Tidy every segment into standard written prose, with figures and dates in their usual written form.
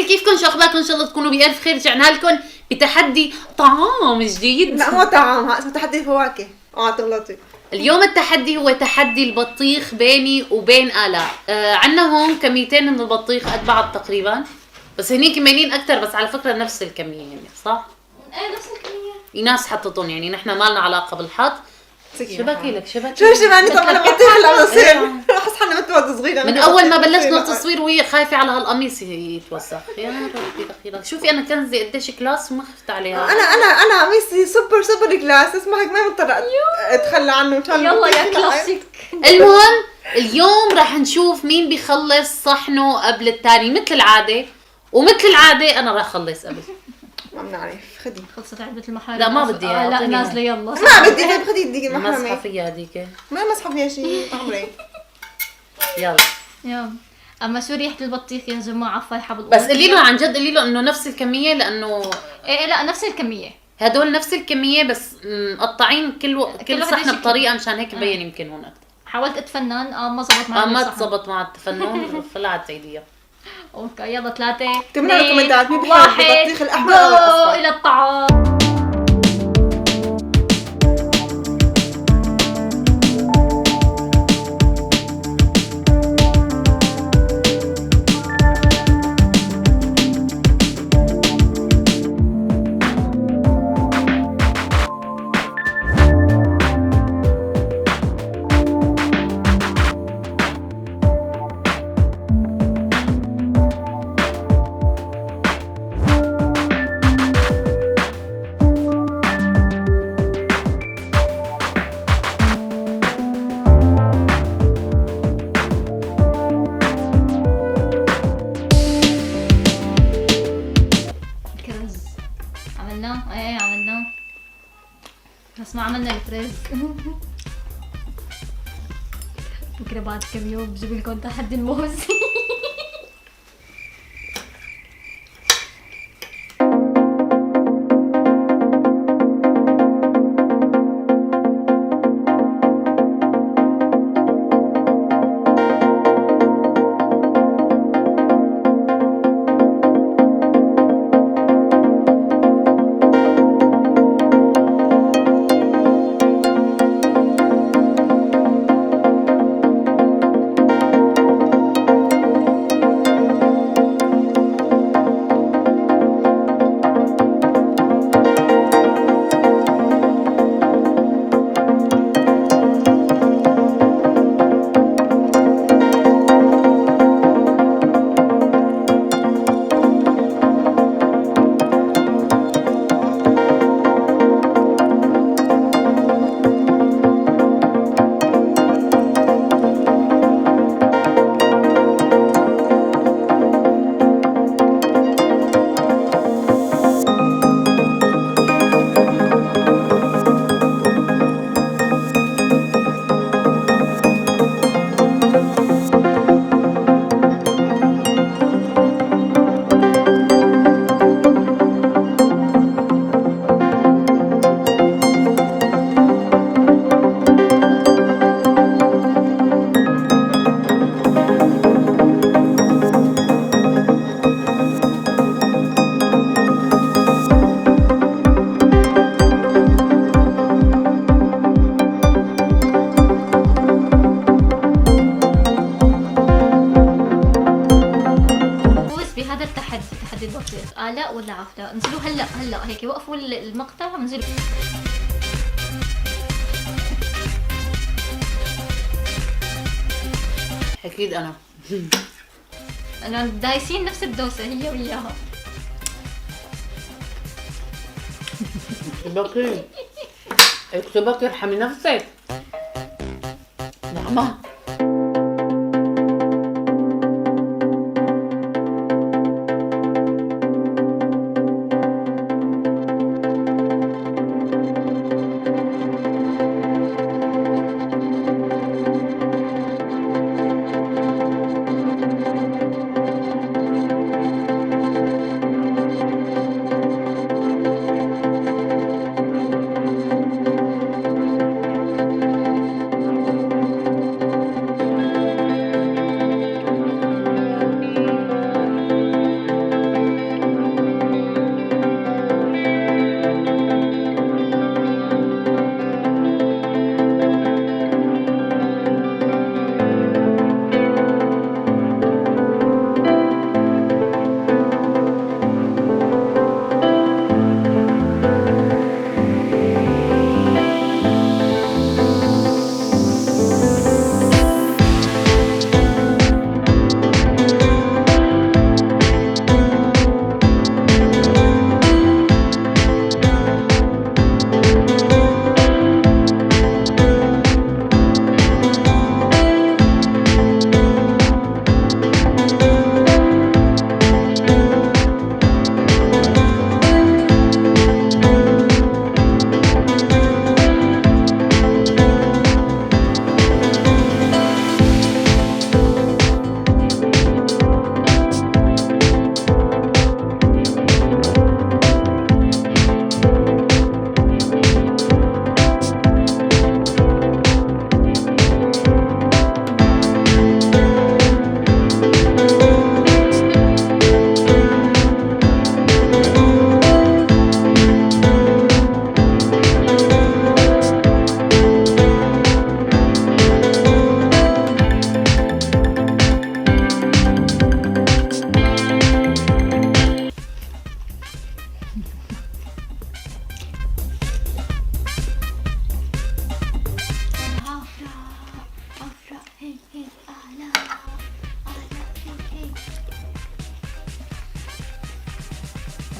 الكل كيفكم؟ شو اخباركم؟ ان شاء الله تكونوا بألف خير. رجعنا لكم بتحدي طعام جديد. لا مو طعام، اسمه تحدي فواكه. تغلطي. اليوم التحدي هو تحدي البطيخ بيني وبين آلاء. عنا هون كميتين من البطيخ قد بعض تقريبا، بس هني كميين اكثر، بس على فكره نفس الكميه يعني، صح؟ ايه نفس الكمية. ناس حطتهم يعني، نحن ما لنا علاقه بالحط. شبكي لك شو معني؟ طب انا بطيخ هلا بصير احس حالنا متوقع صغيره من اول ما بلشنا التصوير وهي خايفه على هالقميص يتوسخ. يا ربي دخيلك. شوفي انا كنزي قديش كلاس وما خفت عليها. انا قميصي سوبر كلاس، اسمعك ما مضطر اتخلى عنه. يلا يا كلاسيك. المهم اليوم راح نشوف مين بيخلص صحنه قبل التاني مثل العاده، ومثل العاده انا راح اخلص قبل. ما بنعرف. خدي. خلصت علبة المحارم. لا ما بدي اياها. لا نازله يلا. ما بدي. طيب خدي يديك مسحه المحرمه. فيها هذيك. ما مسحه فيها شيء عمري. يلا. اما شو ريحه البطيخ يا جماعه؟ فايحه بالقلب. بس قولي له عن جد، قولي له انه نفس الكميه، لانه ايه لا نفس الكميه. هدول نفس الكميه، بس مقطعين كل صحن شيء. بطريقه مشان هيك بين يمكن هون اكثر. حاولت اتفنن ما زبط معي. ما تزبط مع التفنن. خلعت تعيديها. اوكي يلا 3 اكتبوا لنا بالكومنتات مين بحب 1 البطيخ الاحمر او الاصفر. الى الطعام. عملناه بس ما عملنا الفريز. بكره بعد كم يوم بجيب لكم تحدي الموز. تحدي البطيخ. آلاء ولا عفلة؟ انزلوا هلا هيك وقفوا المقطع وانزلوا. اكيد انا دايسين نفس الدوسة هي وياها. اكتبك ارحمي نفسك. نعمة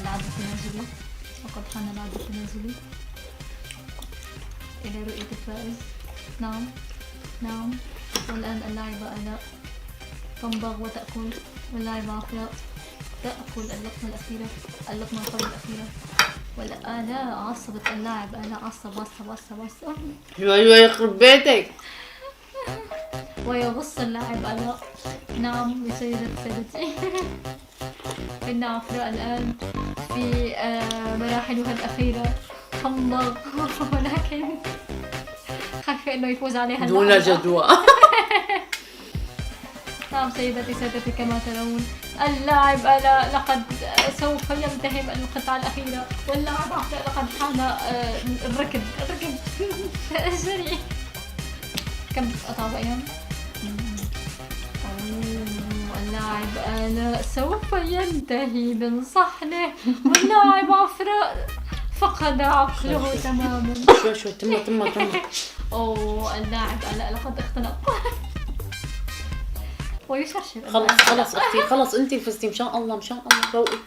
العد التنازلي، وقد حان العد التنازلي إلى رؤية الفائز. نعم نعم. والآن اللاعبة آلاء تمضغ وتأكل، واللاعبة عفراء تأكل اللقمة الأخيرة، اللقمة قبل الأخيرة. والآلاء عصبت اللاعب آلاء، عصب. ايوه يخرب بيتك. ويغص اللاعب آلاء. نعم يا سيدتي. إن عفراء الآن في مراحلها الأخيرة تمضغ، ولكن خايفة إنه يفوز عليها دون جدوى. نعم سيدتي كما ترون اللاعب آلاء لقد سوف ينتهي القطعة الأخيرة، واللاعب عفراء لقد حان الركض سريع. كم قطعة بقيان؟ اللاعب آلاء سوف ينتهي من صحنه، واللاعب عفراء فقد عقله تماما. شوي تم. أوه اللاعب آلاء لقد اختنق ويشرشر. خلص اختي، خلص انتي فزتي ان شاء الله روقي.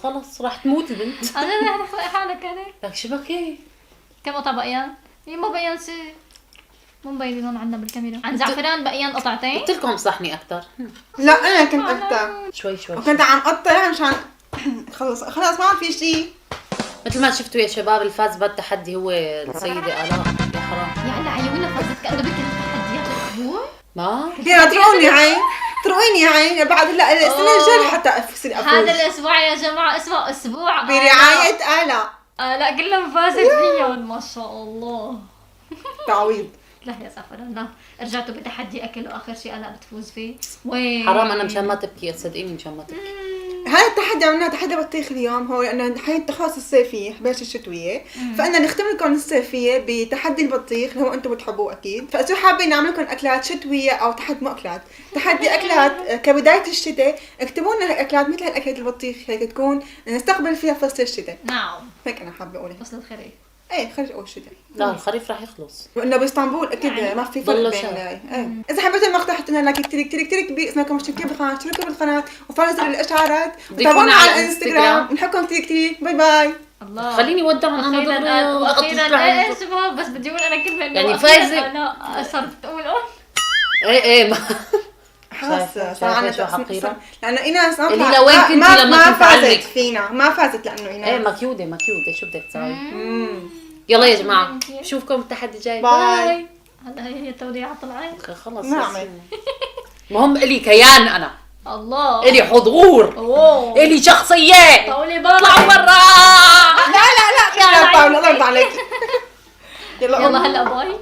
خلص راح تموت البنت. انا رح اخلق حالك انا. لك شبكه. كم قطعة بقيان؟ هي ما بقيان شيء. مو مبينين هون عندنا بالكاميرا. عن زعفران بقيان قطعتين. قلت لكم صحني اكثر. لا انا كنت اكثر. شوي وكنت عم قطع مشان خلص ما في شيء. مثل ما شفتوا يا شباب، الفاز بالتحدي هو السيدة آلاء. يا حرام. يا هلا عيوننا فازت كأنه بكل تحديات الأسبوع. ما يا ترويني عين بعد هلا السنة الجاية حتى أفوز. هذا الأسبوع يا جماعة اسمه أسبوع برعاية آلاء. لا كلهم فازت فيهم ما شاء الله. تعويض. لا يا زعفران لا، رجعتوا بتحدي أكل وآخر شيء آلاء بتفوز فيه. وين حرام، أنا مشان ما تبكي، تصدقيني مشان ما تبكي. هاي التحدي عملناه تحدي بطيخ اليوم، هو لأنه حين خلص الصيفية بلش الشتوية، فأنا نختم لكم الصيفية بتحدي البطيخ اللي هو أنتم بتحبوه أكيد. فإذا حابين نعمل لكم أكلات شتوية أو تحدي مو أكلات، تحدي أكلات كبداية الشتاء، اكتبوا لنا أكلات مثل هالأكلات البطيخ هيك تكون نستقبل فيها فصل الشتاء. نعم هيك أنا حابة أقولها. فصل الخريف. ايه خرج اول الشتاء. لا الخريف راح يخلص. وانه باسطنبول اكيد ما في فرق بين اذا حبيتوا المقطع حطوا لنا لايك كتير كبير، اسمكم اشتركوا بالقناه وفعلوا زر الاشعارات وتابعونا على الانستغرام. بنحبكم كتير. باي باي. الله خليني ودعهم انا واخيرا ايه شباب، بس بدي اقول انا كلمه يعني فايزه. انا صرت اقول ايه ما حاسه شو حقيره، لانه ايناس اللي لوين كنتي لما كنت فازت فينا، ما فازت لانه ايناس ايه مكيوده شو بدك تسوي. يلا يا جماعه بشوفكم التحدي الجاي. باي. هلا هي التوديعه طلعت خلص. نعمل المهم الي كيان، انا الله الي حضور، الي شخصيات. طولي بالك اطلعوا برا. لا الله يرضى عليك. يلا هلا باي.